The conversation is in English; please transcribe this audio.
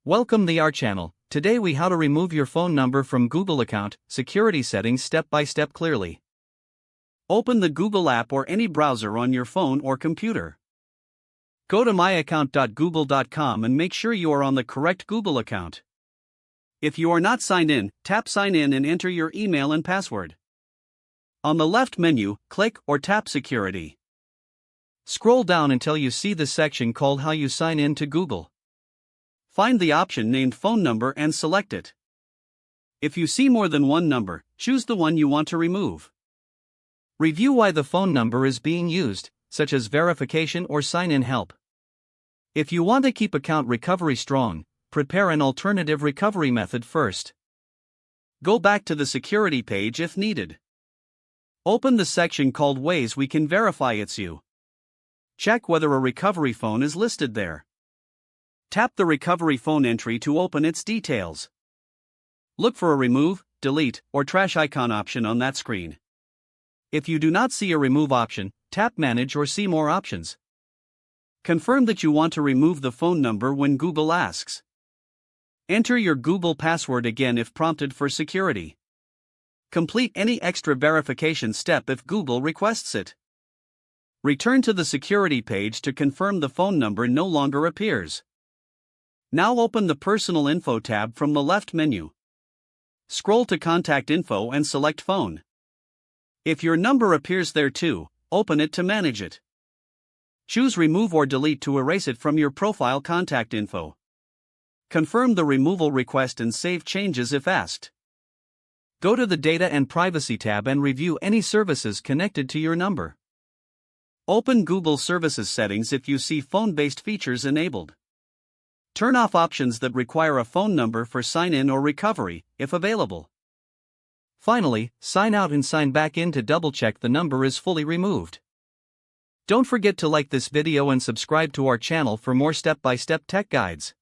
Welcome to our channel. Today we how to remove your phone number from Google account, security settings step by step clearly. Open the Google app or any browser on your phone or computer. Go to myaccount.google.com and make sure you are on the correct Google account. If you are not signed in, tap sign in and enter your email and password. On the left menu, click or tap security. Scroll down until you see the section called How You Sign In to Google. Find the option named Phone Number and select it. If you see more than one number, choose the one you want to remove. Review why the phone number is being used, such as verification or sign-in help. If you want to keep account recovery strong, prepare an alternative recovery method first. Go back to the security page if needed. Open the section called Ways We Can Verify It's You. Check whether a recovery phone is listed there. Tap the recovery phone entry to open its details. Look for a remove, delete, or trash icon option on that screen. If you do not see a remove option, tap manage or see more options. Confirm that you want to remove the phone number when Google asks. Enter your Google password again if prompted for security. Complete any extra verification step if Google requests it. Return to the security page to confirm the phone number no longer appears. Now open the Personal Info tab from the left menu. Scroll to Contact Info and select Phone. If your number appears there too, open it to manage it. Choose Remove or Delete to erase it from your profile contact info. Confirm the removal request and save changes if asked. Go to the Data and Privacy tab and review any services connected to your number. Open Google Services settings if you see phone-based features enabled. Turn off options that require a phone number for sign-in or recovery, if available. Finally, sign out and sign back in to double-check the number is fully removed. Don't forget to like this video and subscribe to our channel for more step-by-step tech guides.